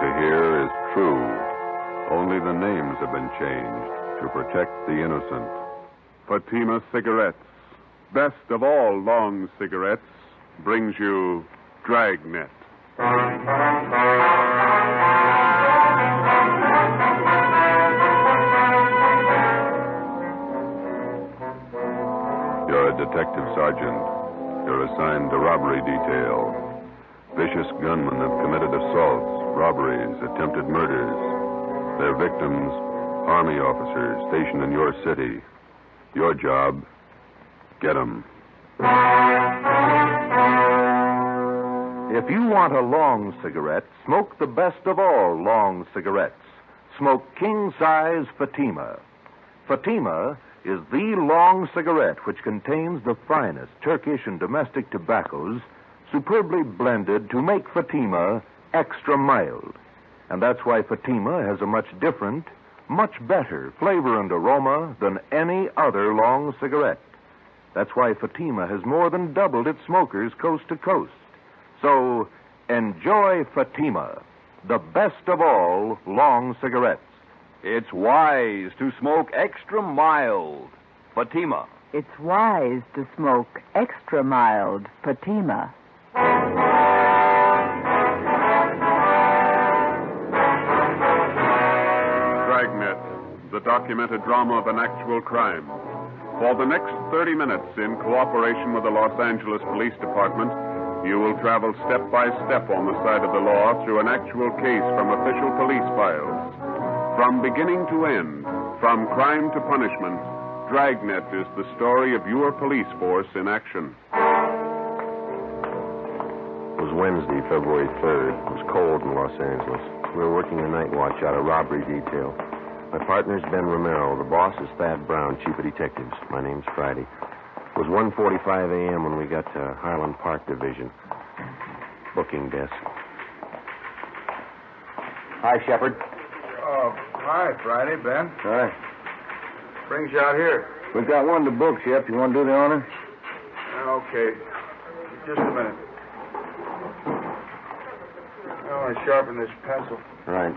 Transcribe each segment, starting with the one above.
to hear is true. Only the names have been changed to protect the innocent. Fatima Cigarettes, best of all long cigarettes, brings you Dragnet. You're a detective sergeant. You're assigned to robbery detail. Vicious gunmen have committed assaults, robberies, attempted murders. Their victims, Army officers stationed in your city. Your job, get them. If you want a long cigarette, smoke the best of all long cigarettes. Smoke king-size Fatima. Fatima is the long cigarette which contains the finest Turkish and domestic tobaccos superbly blended to make Fatima extra mild. And that's why Fatima has a much different, much better flavor and aroma than any other long cigarette. That's why Fatima has more than doubled its smokers coast to coast. So, enjoy Fatima, the best of all long cigarettes. It's wise to smoke extra mild. Fatima. It's wise to smoke extra mild Fatima. Dragnet, the documented drama of an actual crime. For the next 30 minutes, in cooperation with the Los Angeles Police Department, you will travel step by step on the side of the law through an actual case from official police files. From beginning to end, from crime to punishment, Dragnet is the story of your police force in action. It was Wednesday, February 3rd. It was cold in Los Angeles. We were working the night watch out of robbery detail. My partner's Ben Romero. The boss is Thad Brown, chief of detectives. My name's Friday. It was 1:45 a.m. when we got to Highland Park Division. Booking desk. Hi, Shepard. Oh, hi, Friday, Ben. Hi. Brings you out here. We've got one to book, Shep. You want to do the honor? Okay. Just a minute. I want to sharpen this pencil. Right.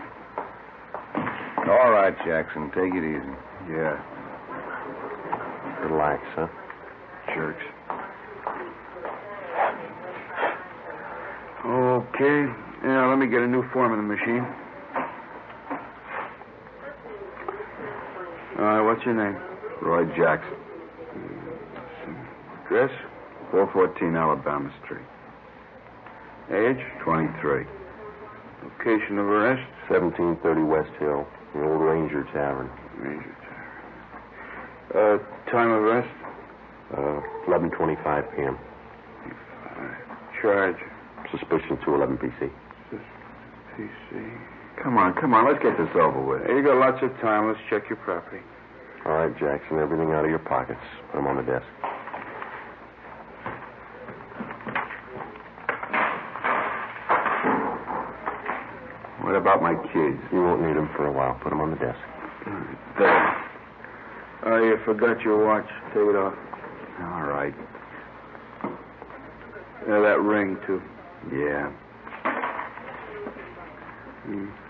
All right, Jackson. Take it easy. Yeah. Relax, huh? Jerks. Okay. Yeah, let me get a new form in the machine. All right, what's your name? Roy Jackson. Address? 414 Alabama Street. Age? 23. Location of arrest? 1730 West Hill, the old Ranger Tavern. Ranger Tavern. Time of arrest? 11:25 p.m. Charge? Suspicion 211 PC. PC. Come on. Let's get this over with. Hey, you got lots of time. Let's check your property. All right, Jackson, everything out of your pockets. Put them on the desk. What about my kids? You won't need them for a while. Put them on the desk. There. Oh, you forgot your watch. Take it off. All right. Yeah, that ring, too. Yeah.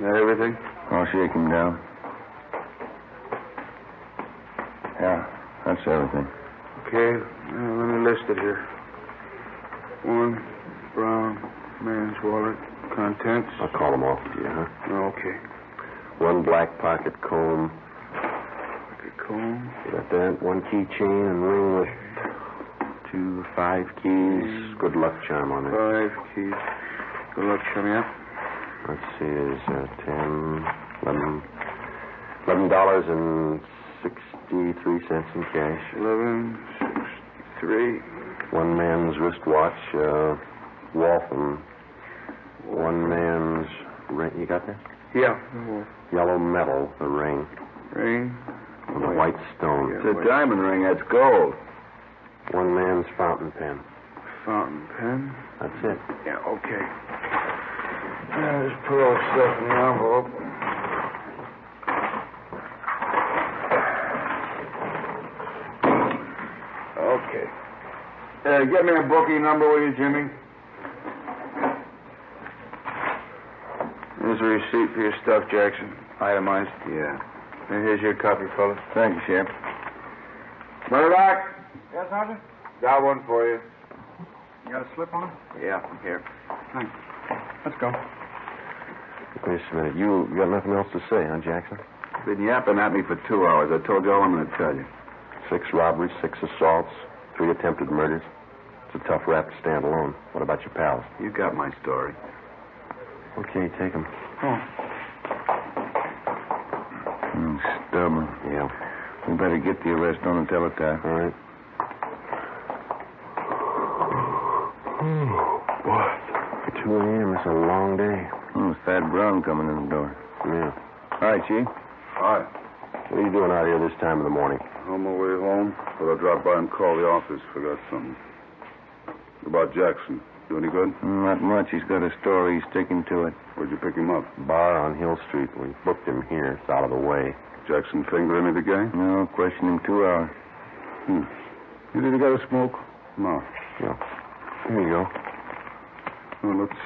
That everything? I'll shake him down. Yeah, that's everything. Okay, let me list it here. 1 brown man's wallet. Contents. I'll call them off to you, huh? Okay. 1 black pocket comb. Pocket comb. You got that? 1 keychain and ring with 2 5 keys. Good luck charm on it. 5 keys. Good luck, show me up. Let's see, is $11.63 in cash. 11.63. 1 man's wristwatch, Waltham. 1 man's ring. You got that? Yeah. Yellow metal, the ring. Ring. And a white stone. It's a diamond ring. That's gold. 1 man's fountain pen. Fountain pen. That's it. Yeah, okay. Just put all the stuff in the envelope. Okay. Get me a booking number, will you, Jimmy? Here's a receipt for your stuff, Jackson. Itemized. Yeah. And here's your copy, fellas. Thank you, Sheriff. Murdoch, Yes, Sergeant? got one for you. You got a slip on it? Yeah, here. Thanks. Let's go. Wait just a minute. You got nothing else to say, huh, Jackson? Been yapping at me for 2 hours. I told you all I'm going to tell you. 6 robberies, 6 assaults, 3 attempted murders. It's a tough rap to stand alone. What about your pals? You got my story. Okay, take them. Stubborn. Yeah. We better get the arrest on the teletype. All right. What? 2 a.m. It's a long day. Fat Brown coming in the door. Yeah. All right, Chief. Hi. What are you doing out here this time of the morning? On my way home, but I dropped by and called the office. Forgot something. About Jackson. Do any good? Not much. He's got a story. He's sticking to it. Where'd you pick him up? Bar on Hill Street. We booked him here. It's out of the way. Jackson finger any of the gang? No, question him 2 hours. You did got a smoke? No. Yeah. Here you go. Well, let's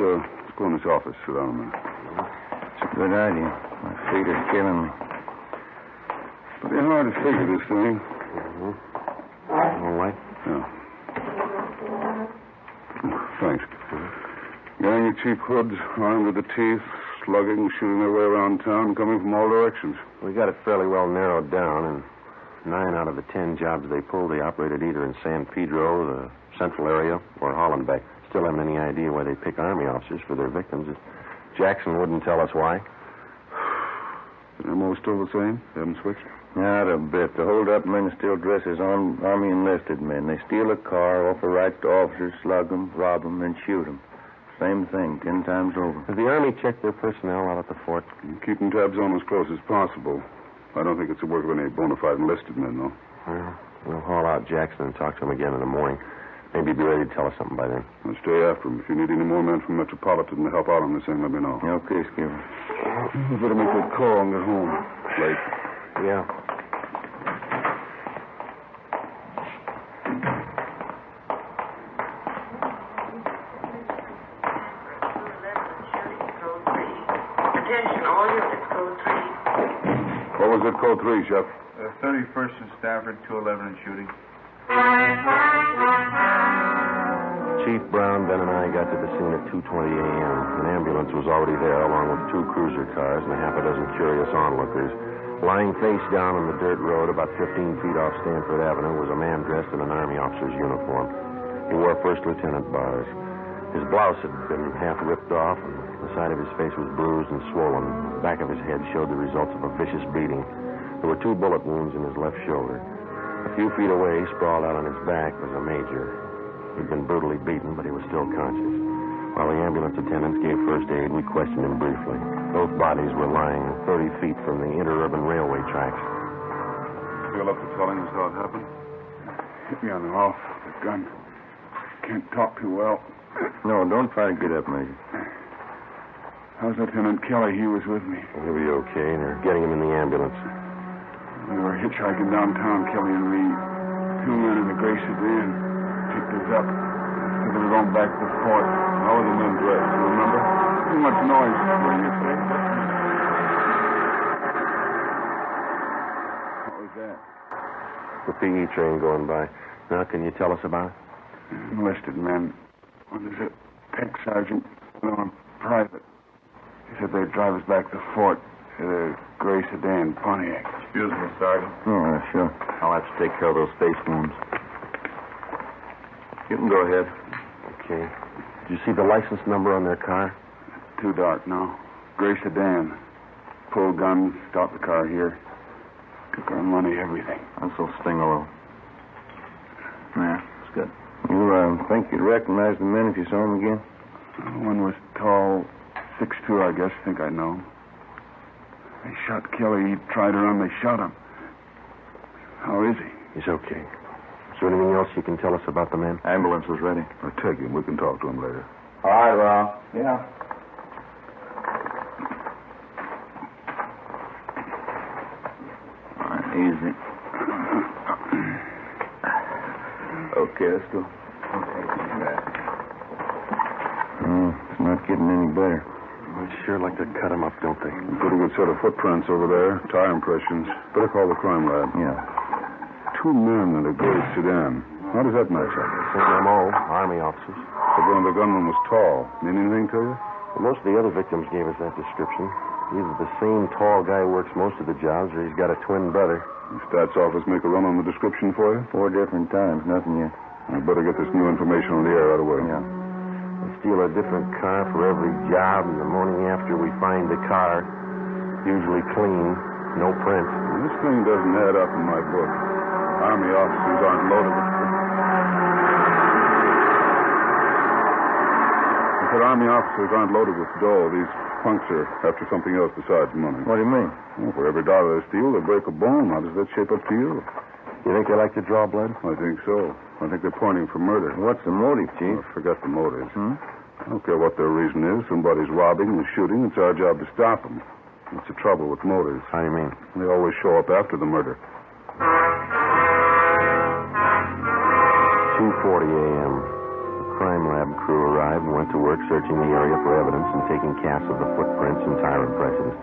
go in this office. Sit down a minute. It's a good idea. My feet are killing me. Pretty hard to figure this thing. All right. Yeah. Thanks. Gang of cheap hoods, armed with the teeth, slugging, shooting their way around town, coming from all directions. We got it fairly well narrowed down, and 9 out of the 10 jobs they pulled, they operated either in San Pedro, the central area, or Hollenbeck. Still haven't any idea why they pick Army officers for their victims. Jackson wouldn't tell us why. They're most still the same? They haven't switched? Not a bit. The hold-up men still dress as Army enlisted men. They steal a car, offer rights to officers, slug them, rob them, then shoot them. Same thing, 10 times over. Has the Army checked their personnel out at the fort? Keeping tabs on as close as possible. I don't think it's the work of any bona fide enlisted men, though. Well, we'll haul out Jackson and talk to him again in the morning. Maybe he'll be ready to tell us something by then. I'll stay after him. If you need any more men from Metropolitan to help out on this thing, let me know. Okay, Skipper. You better make that call and get home. Late. Yeah. Attention, all units, code 3. What was it, code 3, Chef? 31st and Stafford, 211 and shooting. Chief Brown, Ben, and I got to the scene at 2:20 a.m. An ambulance was already there, along with 2 cruiser cars and a half a dozen curious onlookers. Lying face down on the dirt road about 15 feet off Stanford Avenue was a man dressed in an Army officer's uniform. He wore first lieutenant bars. His blouse had been half ripped off, and the side of his face was bruised and swollen. The back of his head showed the results of a vicious beating. There were 2 bullet wounds in his left shoulder. A few feet away, sprawled out on his back, was a major. He'd been brutally beaten, but he was still conscious. While the ambulance attendants gave first aid, we questioned him briefly. Both bodies were lying 30 feet from the interurban railway tracks. Feel up to telling us how it happened? Hit me on the off with the gun. Can't talk too well. No, don't try to get up, Major. How's Lieutenant Kelly? He was with me. He'll be okay, and they're getting him in the ambulance. We were hitchhiking downtown, Kelly and me. 2 men in the gray sedan picked us up. Took us on back to the fort. How were the men dressed? You remember? Too much noise. What do you say? What was that? The PE train going by. Now, can you tell us about it? Enlisted men. One is a tech sergeant, another one private. He said they'd drive us back to the fort in a gray sedan Pontiac. Excuse me, Sergeant. Oh, sure. I'll have to take care of those face wounds. You can go ahead. Okay. Did you see the license number on their car? Too dark now. Gray sedan. Pull guns, stop the car here. Took our money, everything. This'll sting a little. Yeah, it's good. You think you'd recognize the men if you saw them again? One was tall, 6'2", I guess. Think I know. They shot Kelly. He tried to run. They shot him. How is he? He's okay. Is there anything else you can tell us about the men? Ambulance is ready. I'll take him. We can talk to him later. All right, Ron. Yeah. All right, easy. Okay, let's go. It's not getting any better. We They'd sure like to cut him up, don't they? A pretty good set of footprints over there. Tire impressions. Better call the crime lab. Yeah. 2 men in a gray sedan. How does that match up? Same MO, Army officers. But one of the gunmen was tall. Mean anything to you? Well, most of the other victims gave us that description. Either the same tall guy works most of the jobs, or he's got a twin brother. The stats office make a run on the description for you? 4 different times. Nothing yet. I'd better get this new information on the air right away. Yeah. We steal a different car for every job, and the morning after we find the car, usually clean, no prints. Well, this thing doesn't add up in my book. Army officers aren't loaded with... I said Army officers aren't loaded with dough. These punks are after something else besides money. What do you mean? Well, for every dollar they steal, they break a bone. How does that shape up to you? You think they like to draw blood? I think so. I think they're pointing for murder. What's the motive, Chief? Oh, forget the motives. I don't care what their reason is. Somebody's robbing and shooting. It's our job to stop them. That's the trouble with motives. How do you mean? They always show up after the murder. 2:40 a.m. The crime lab crew arrived and went to work searching the area for evidence and taking casts of the footprints and tire impressions.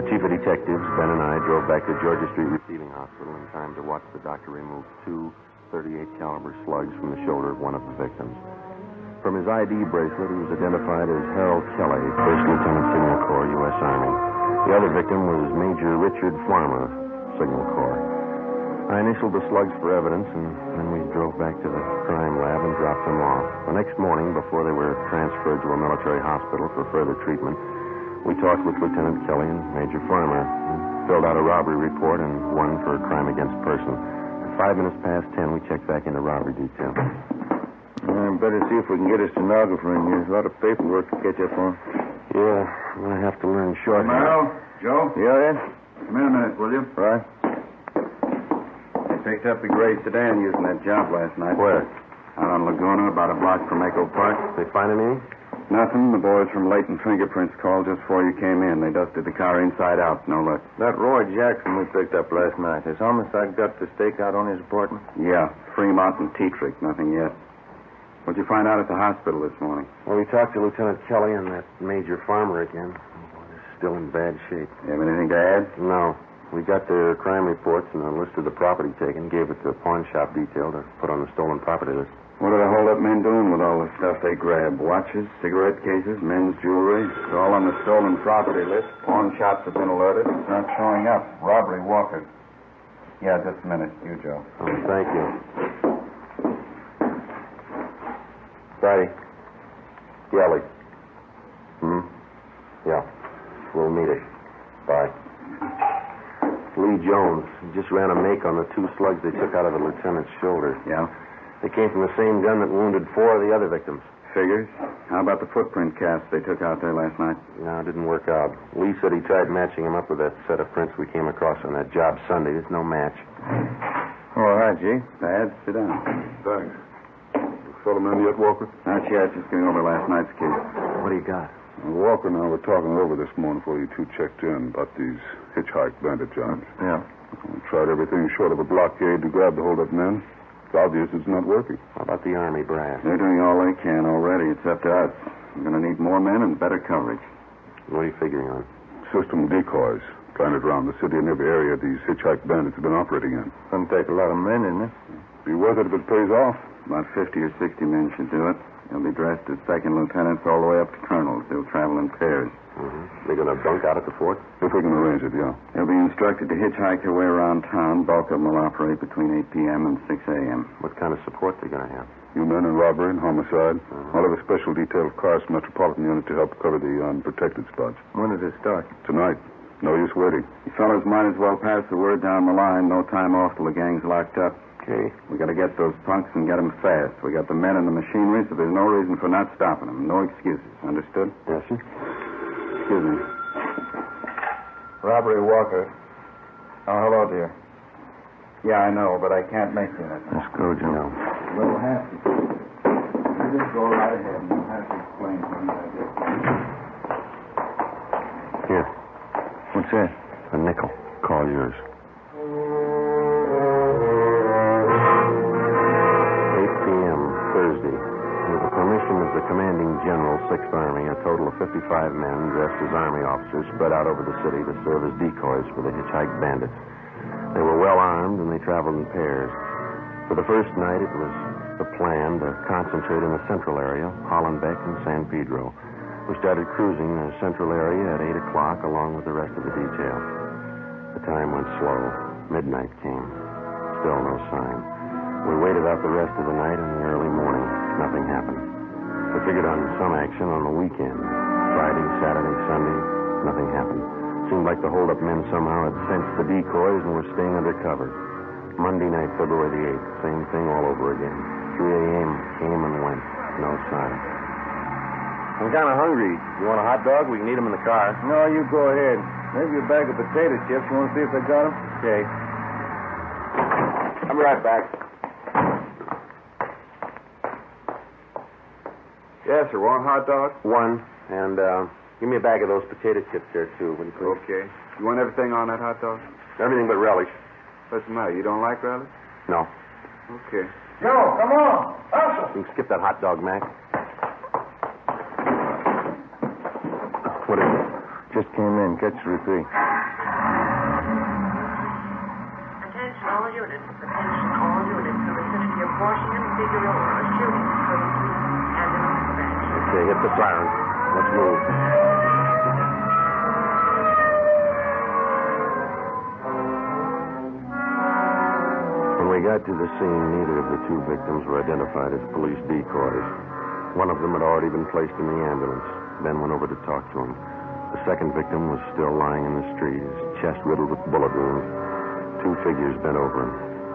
The chief of detectives, Ben, and I drove back to Georgia Street Receiving Hospital in time to watch the doctor remove 2 .38 caliber slugs from the shoulder of one of the victims. From his ID bracelet, he was identified as Harold Kelly, 1st Lieutenant Signal Corps, U.S. Army. The other victim was Major Richard Farmer, Signal Corps. I initialed the slugs for evidence, and then we drove back to the crime lab and dropped them off. The next morning, before they were transferred to a military hospital for further treatment, we talked with Lieutenant Kelly and Major Farmer, and filled out a robbery report and one for a crime against person. At 5 minutes past 10, we checked back into robbery detail. Better see if we can get a stenographer in here. There's a lot of paperwork to catch up on. Yeah, I'm going to have to learn shorthand. Romero, Joe? Yeah, Ed? Come in a minute, will you? Right. They picked up the gray sedan using that job last night. Where? Out on Laguna, about a block from Echo Park. They find any? Nothing. The boys from Leighton Fingerprints called just before you came in. They dusted the car inside out. No luck. That Roy Jackson we picked up last night. Has homicide got the stakeout on his apartment? Yeah, Fremont and Tetrick. Nothing yet. What'd you find out at the hospital this morning? Well, we talked to Lieutenant Kelly and that Major Farmer again. Oh, they're still in bad shape. You have anything to add? No. We got their crime reports and a list of the property taken, gave it to the pawn shop detail to put on the stolen property list. What are the hold-up men doing with all the stuff they grabbed? Watches, cigarette cases, men's jewelry? It's all on the stolen property list. Pawn shops have been alerted. It's not showing up. Robbery Walker. Yeah, just a minute. You, Joe. Oh, thank you. Friday. Galley. Yeah. We'll meet it. Bye. Lee Jones. He just ran a make on the 2 slugs they took out of the lieutenant's shoulder. Yeah? They came from the same gun that wounded 4 of the other victims. Figures. How about the footprint casts they took out there last night? No, it didn't work out. Lee said he tried matching them up with that set of prints we came across on that job Sunday. There's no match. All right, G. Bad. Sit down. Thanks. You fill them in yet, Walker? Not yet. Just going over last night's case. What do you got? Walker and I were talking over this morning before you 2 checked in about these Hitch-Hike Bandit jobs. Yeah. We tried everything short of a blockade to grab the hold-up men. It's obvious it's not working. How about the Army brass? They're doing all they can already. It's up to us. We're going to need more men and better coverage. What are you figuring on? System decoys planted around the city and every area these Hitch-Hike Bandits have been operating in. Doesn't take a lot of men, isn't it? Be worth it if it pays off. About 50 or 60 men should do it. They'll be dressed as second lieutenants all the way up to colonels. They'll travel in pairs. They're going to bunk out at the fort? If we can arrange it, yeah. They'll be instructed to hitchhike their way around town. Bulk of them will operate between 8 p.m. and 6 a.m. What kind of support they going to have? You men in robbery and homicide. I'll have a special detail of cars from Metropolitan Unit to help cover the unprotected spots. When does it start? Tonight. No use waiting. You fellas might as well pass the word down the line. No time off till the gang's locked up. Okay. We got to get those punks and get them fast. We got the men and the machinery, so there's no reason for not stopping them. No excuses. Understood? Yes, sir. Excuse me. Robbery Walker. Oh, hello, dear. Yeah, I know, but I can't make you anything. Let's go, Joe. No. We'll have to. You just go right ahead and you'll have to explain to me, I guess. Here. What's that? A nickel. Call yours. 8 p.m. Thursday. With the mission as the commanding general, 6th Army, a total of 55 men dressed as Army officers spread out over the city to serve as decoys for the Hitch-Hike Bandits. They were well armed, and they traveled in pairs. For the first night, it was the plan to concentrate in the central area, Hollenbeck and San Pedro. We started cruising the central area at 8 o'clock along with the rest of the detail. The time went slow. Midnight came. Still no sign. We waited out the rest of the night and the early morning. Nothing happened. We figured on some action on the weekend. Friday, Saturday, Sunday, nothing happened. Seemed like the hold-up men somehow had sensed the decoys and were staying under cover. Monday night, February the 8th, same thing all over again. 3 a.m. came and went. No sign. I'm kind of hungry. You want a hot dog? We can eat them in the car. No, you go ahead. Maybe a bag of potato chips. You want to see if they got them? Okay. I'll be right back. Yes, sir. Want a hot dog? One. And give me a bag of those potato chips there, too, will you please? Okay. You want everything on that hot dog? Everything but relish. What's the matter? You don't like relish? No. Okay. Joe, come on. Hustle. You can skip that hot dog, Mac. What is it? Just came in. Catch the repeat. Attention all units. Attention all units. The vicinity of Washington, Figueroa, a shooting for the police and an dispatch. Okay, hit the siren. Let's move. When we got to the scene, neither of the two victims were identified as police decoys. One of them had already been placed in the ambulance. Ben went over to talk to him. The second victim was still lying in the street, his chest riddled with bullet wounds. Two figures bent over him,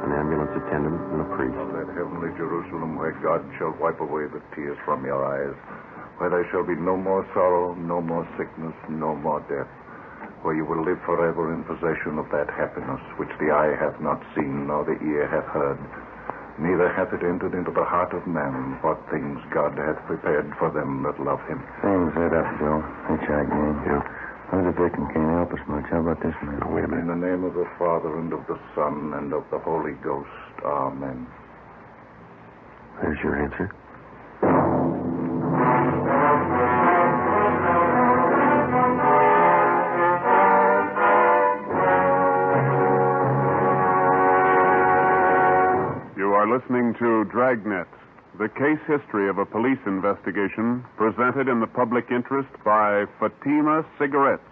an ambulance attendant and a priest. On that heavenly Jerusalem where God shall wipe away the tears from your eyes, where there shall be no more sorrow, no more sickness, no more death, where you will live forever in possession of that happiness which the eye hath not seen nor the ear hath heard, neither hath it entered into the heart of man what things God hath prepared for them that love him. Same set up, Joe. Hitch-Hike man. Yeah. Other victim can't help us much. How about this man? Now, wait a minute. In the name of the Father, and of the Son, and of the Holy Ghost. Amen. There's your answer. You are listening to Dragnet, the case history of a police investigation presented in the public interest by Fatima Cigarettes.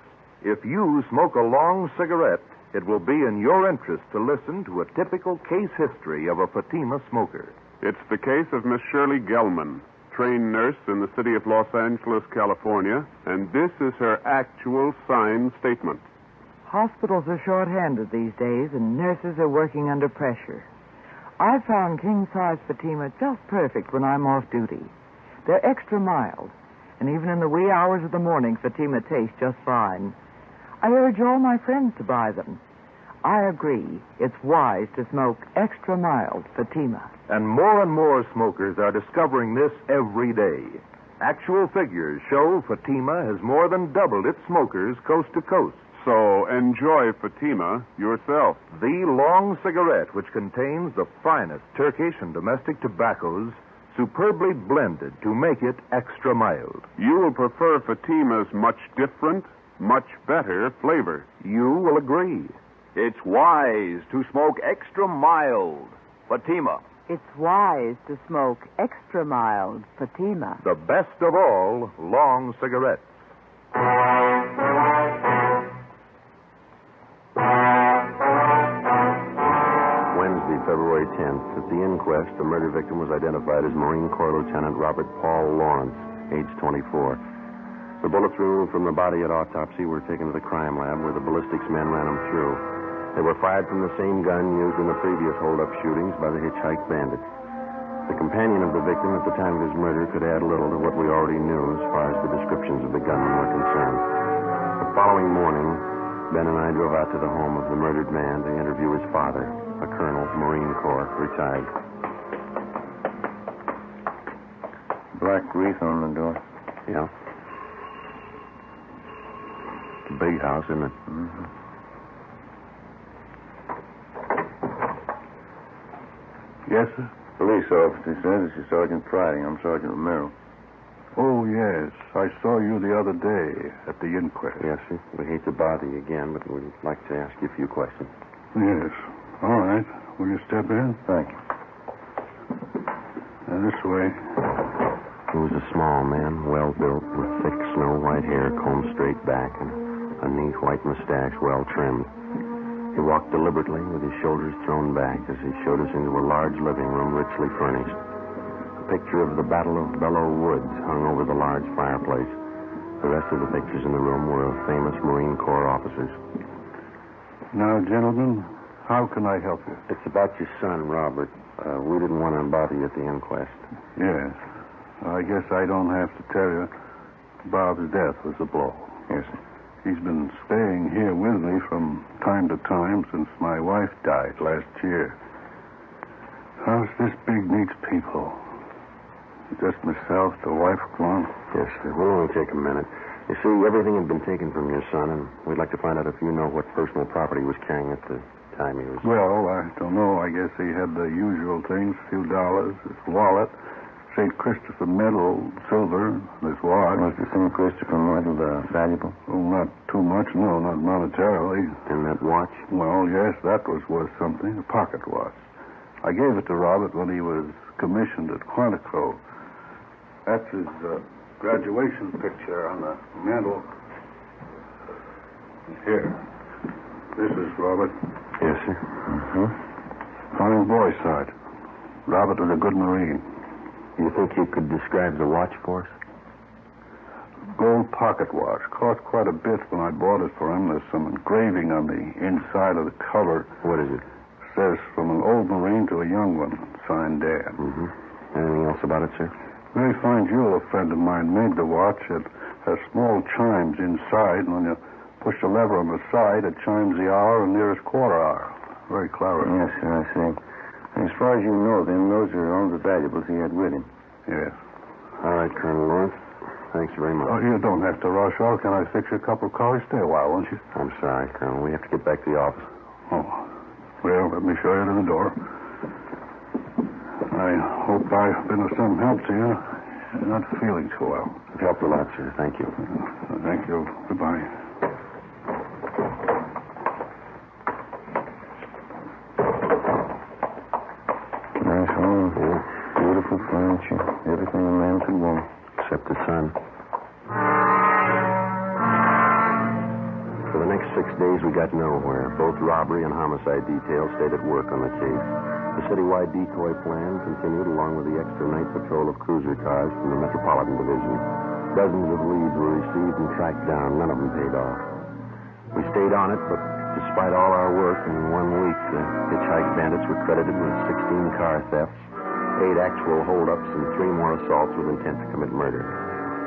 If you smoke a long cigarette, it will be in your interest to listen to a typical case history of a Fatima smoker. It's the case of Miss Shirley Gelman, trained nurse in the city of Los Angeles, California, and this is her actual signed statement. Hospitals are short-handed these days, and nurses are working under pressure. I found king-size Fatima just perfect when I'm off duty. They're extra mild, and even in the wee hours of the morning, Fatima tastes just fine. I urge all my friends to buy them. I agree, it's wise to smoke extra mild Fatima. And more smokers are discovering this every day. Actual figures show Fatima has more than doubled its smokers coast to coast. So enjoy Fatima yourself. The long cigarette, which contains the finest Turkish and domestic tobaccos, superbly blended to make it extra mild. You will prefer Fatima's much different, much better flavor. You will agree. It's wise to smoke extra mild Fatima. It's wise to smoke extra mild Fatima. The best of all long cigarettes. Wednesday, February 10th, at the inquest, the murder victim was identified as Marine Corps Lieutenant Robert Paul Lawrence, age 24. The bullets removed from the body at autopsy were taken to the crime lab where the ballistics men ran them through. They were fired from the same gun used in the previous hold-up shootings by the Hitch-Hike Bandits. The companion of the victim at the time of his murder could add little to what we already knew as far as the descriptions of the gunmen were concerned. The following morning, Ben and I drove out to the home of the murdered man to interview his father, a colonel, Marine Corps, retired. Black wreath on the door. Yeah. It's a big house, isn't it? Mm-hmm. Yes, sir. Police officer says this is Sergeant Friday. I'm Sergeant Romero. Oh, yes. I saw you the other day at the inquest. Yes, sir. We hate to bother you again, but we'd like to ask you a few questions. Yes. All right. Will you step in? Thank you. This way. He was a small man, well-built, with thick snow-white hair combed straight back and a neat white mustache well-trimmed. He walked deliberately with his shoulders thrown back as he showed us into a large living room richly furnished. A picture of the Battle of Belleau Woods hung over the large fireplace. The rest of the pictures in the room were of famous Marine Corps officers. Now, gentlemen, how can I help you? It's about your son, Robert. We didn't want to bother you at the inquest. Yes. I guess I don't have to tell you. Bob's death was a blow. Yes, sir. He's been staying here with me from time to time since my wife died last year. House this big needs people. Just myself, the wife gone. Yes, sir. We'll only take a minute. You see, everything had been taken from your son, and we'd like to find out if you know what personal property he was carrying at the time he was... Well, I don't know. I guess he had the usual things, a few dollars, his wallet, St. Christopher medal, silver, his watch. Was the St. Christopher medal valuable? Oh, not too much, no, not monetarily. And that watch? Well, yes, that was worth something, a pocket watch. I gave it to Robert when he was commissioned at Quantico. That's his graduation picture on the mantel. Here. This is Robert. Yes, sir. Fine boy, Sergeant. Robert was a good Marine. You think you could describe the watch for us? Gold pocket watch. Cost quite a bit when I bought it for him. There's some engraving on the inside of the cover. What is it? Says, from an old Marine to a young one. Signed Dan. Anything else about it, sir? Very fine jeweler friend of mine made the watch. It has small chimes inside, and when you push the lever on the side, it chimes the hour and nearest quarter hour. Very clever. Yes, sir, I see. As far as you know, then, those are all the valuables he had with him. Yes. All right, Colonel Lawrence. Thanks very much. Oh, you don't have to rush off. Can I fix you a cup of coffee? Stay a while, won't you? I'm sorry, Colonel. We have to get back to the office. Oh. Well, let me show you to the door. I hope I've been of some help to you. You're not feeling too well. You've helped a lot, sir. Thank you. Thank you. Goodbye. Nice home. Yeah. Beautiful furniture. Everything a man could want. Except the sun. For the next 6 days, we got nowhere. Both robbery and homicide details stayed at work on the case. The citywide decoy plan continued along with the extra night patrol of cruiser cars from the Metropolitan Division. Dozens of leads were received and tracked down. None of them paid off. We stayed on it, but despite all our work, in 1 week, the Hitch-Hike Bandits were credited with 16 car thefts, 8 actual holdups, and 3 more assaults with intent to commit murder.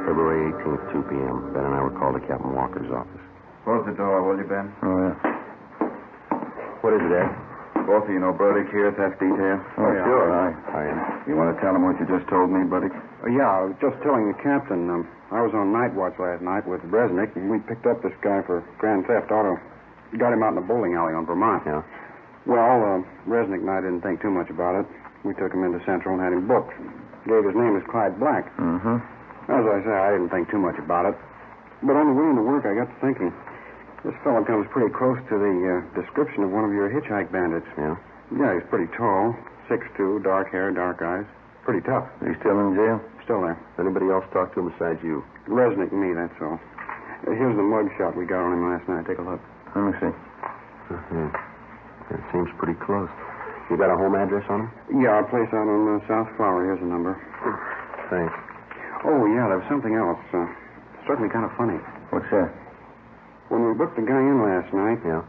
February 18th, 2 p.m. Ben and I were called to Captain Walker's office. Close the door, will you, Ben? Oh, yeah. What is it, Ed? Both of you know Burdick here, theft detail? Oh, yeah. Sure. You want to tell him what you just told me, Burdick? Yeah, I was just telling the captain. I was on night watch last night with Dragnet, and we picked up this guy for grand theft auto. Got him out in the bowling alley on Vermont. Yeah. Well, Resnick and I didn't think too much about it. We took him into Central and had him booked. Gave his name as Clyde Black. As I say, I didn't think too much about it. But on the way into work, I got to thinking. This fellow comes pretty close to the description of one of your Hitch-Hike Bandits. Yeah? Yeah, he's pretty tall, 6'2", dark hair, dark eyes. Pretty tough. Is he still in jail? Still there. Anybody else talk to him besides you? Resnick and me, that's all. Here's the mug shot we got on him last night. Take a look. Let me see. It seems pretty close. You got a home address on him? Yeah, our place out on South Flower. Here's the number. Thanks. Oh, yeah, there was something else. Struck me kind of funny. What's that? When we booked the guy in last night, Yeah?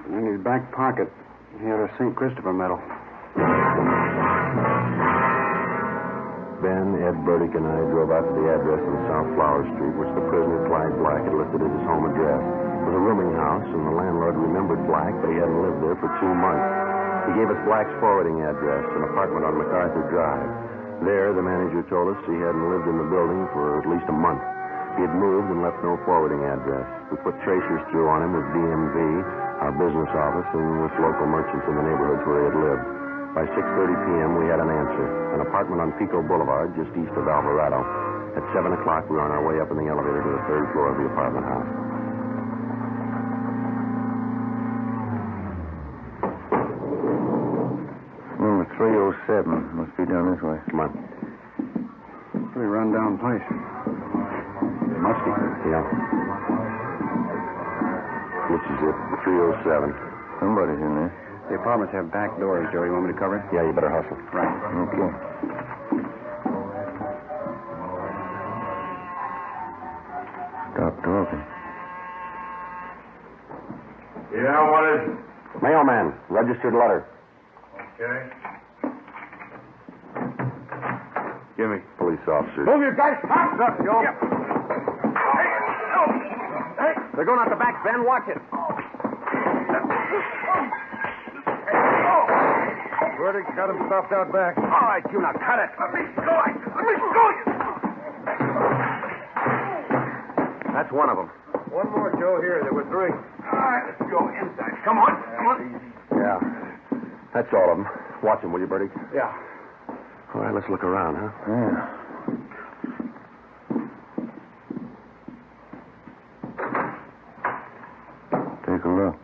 in his back pocket, he had a St. Christopher medal. Ben, Ed Burdick, and I drove out to the address on South Flower Street, which the prisoner, Clyde Black, had listed as his home address. It was a rooming house, and the landlord remembered Black, but he hadn't lived there for 2 months. He gave us Black's forwarding address, an apartment on MacArthur Drive. There, the manager told us he hadn't lived in the building for at least a month. He had moved and left no forwarding address. We put tracers through on him with DMV, our business office, and with local merchants in the neighborhoods where he had lived. By 6:30 p.m., we had an answer. An apartment on Pico Boulevard, just east of Alvarado. At 7 o'clock, we were on our way up in the elevator to the third floor of the apartment house. Number 307. Must be down this way. Come on. Pretty run-down place. Must be. Yeah. This is it, 307. Somebody's in there. The apartments have back doors, Joe. You want me to cover it? Yeah, you better hustle. Right. Okay. Stop talking. Yeah, what is it? Mailman, registered letter. Okay. Give me. Police officers. Move your guys. Stop, Joe. Hey, they're going out the back, Ben. Watch it. Verdict got him stopped out back. All right, you now cut it. Let me go you. That's one of them. One more, Joe, here. There were three. All right, let's go inside. Come on. Yeah. That's all of them. Watch them, will you, Bertie? Yeah. All right, let's look around, huh? Yeah. Take a look.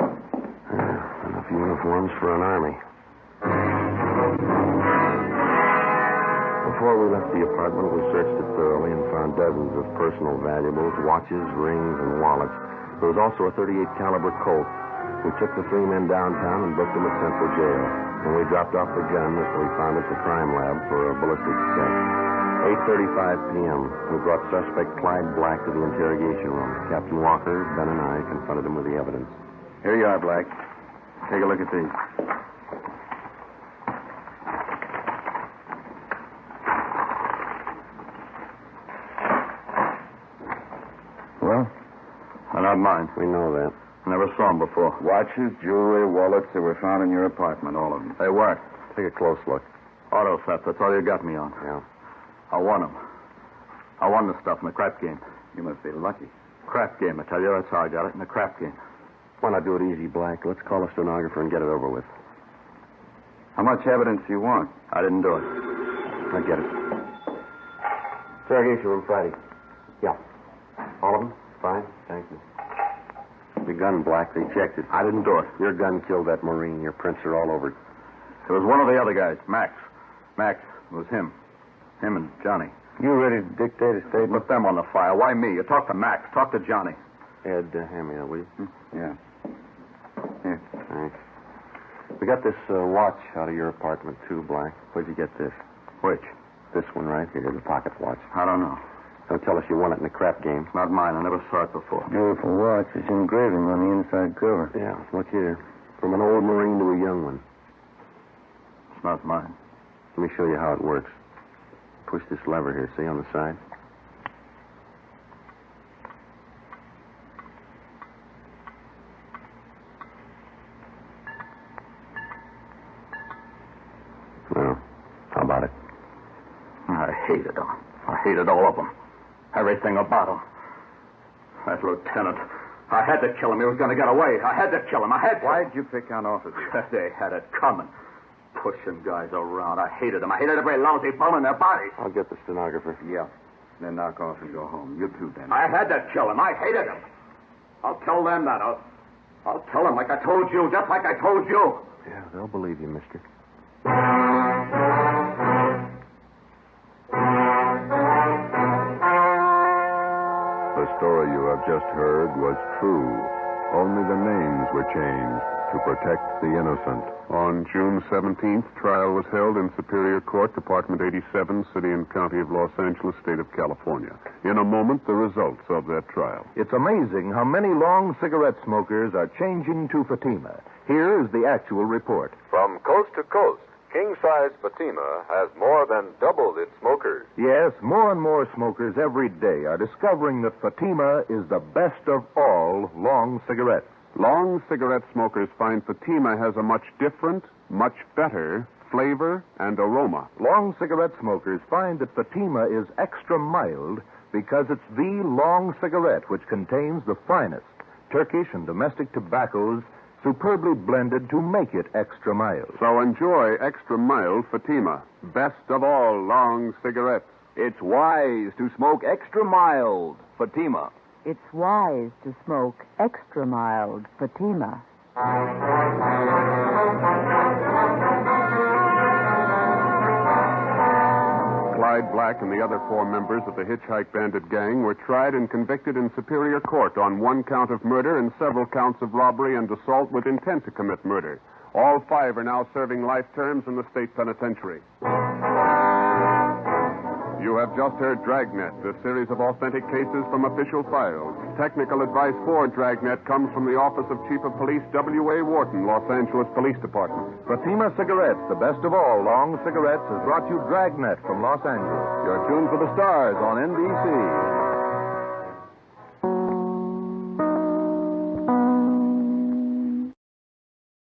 Yeah, enough uniforms for an army. Before we left the apartment, we searched it thoroughly and found dozens of personal valuables, watches, rings, and wallets. There was also a .38 caliber Colt. We took the three men downtown and booked them at Central Jail. And we dropped off the gun that we found at the crime lab for a ballistics test. 8:35 p.m. We brought suspect Clyde Black to the interrogation room. Captain Walker, Ben, and I confronted him with the evidence. Here you are, Black. Take a look at these. Well, they're not mine. We know that. Never saw them before. Watches, jewelry, wallets, they were found in your apartment, all of them. They weren't. Take a close look. Auto theft, that's all you got me on. Yeah. I won them. I won the stuff in the crap game. You must be lucky. Crap game, I tell you. That's how I got it, in the crap game. Why not do it easy, Black? Let's call a stenographer and get it over with. How much evidence do you want? I didn't do it. I get it. Interrogation room Friday. Yeah. All of them? Fine. Thank you. The gun, Black, they checked it. I didn't do it. Your gun killed that Marine. Your prints are all over it. It was one of the other guys, Max. Max, it was him. Him and Johnny. You ready to dictate a statement? Put them on the file. Why me? You talk to Max. Talk to Johnny. Ed, hand me that, will you? Yeah. Here. Thanks. We got this watch out of your apartment, too, Black. Where'd you get this? Which? This one right here, the pocket watch. I don't know. Don't tell us you won it in the crap game. It's not mine. I never saw it before. Beautiful watch. It's engraving on the inside cover. Yeah, look here. From an old Marine to a young one. It's not mine. Let me show you how it works. Push this lever here, see, on the side? Well, how about it? I hated them. I hated all of them. Everything about him. That lieutenant. I had to kill him. He was going to get away. I had to kill him. I had to. Why'd you pick on officers? They had it coming. Pushing guys around. I hated them. I hated every lousy bone in their bodies. I'll get the stenographer. Yeah. Then knock off and go home. You too, then. I had to kill him. I hated him. I'll tell them that. I'll tell them like I told you, just like I told you. Yeah, they'll believe you, mister. The story you have just heard was true. Only the names were changed to protect the innocent. On June 17th, trial was held in Superior Court, Department 87, City and County of Los Angeles, State of California. In a moment, the results of that trial. It's amazing how many long cigarette smokers are changing to Fatima. Here is the actual report. From coast to coast, king-size Fatima has more than doubled its smokers. Yes, more and more smokers every day are discovering that Fatima is the best of all long cigarettes. Long cigarette smokers find Fatima has a much different, much better flavor and aroma. Long cigarette smokers find that Fatima is extra mild because it's the long cigarette which contains the finest Turkish and domestic tobaccos superbly blended to make it extra mild. So enjoy extra mild Fatima, best of all long cigarettes. It's wise to smoke extra mild Fatima. It's wise to smoke extra mild Fatima. Clyde Black and the other 4 members of the Hitch-Hike Bandit gang were tried and convicted in Superior Court on 1 count of murder and several counts of robbery and assault with intent to commit murder. All 5 are now serving life terms in the state penitentiary. You have just heard Dragnet, a series of authentic cases from official files. Technical advice for Dragnet comes from the Office of Chief of Police W.A. Wharton, Los Angeles Police Department. Fatima Cigarettes, the best of all long cigarettes, has brought you Dragnet from Los Angeles. You're tuned for the stars on NBC.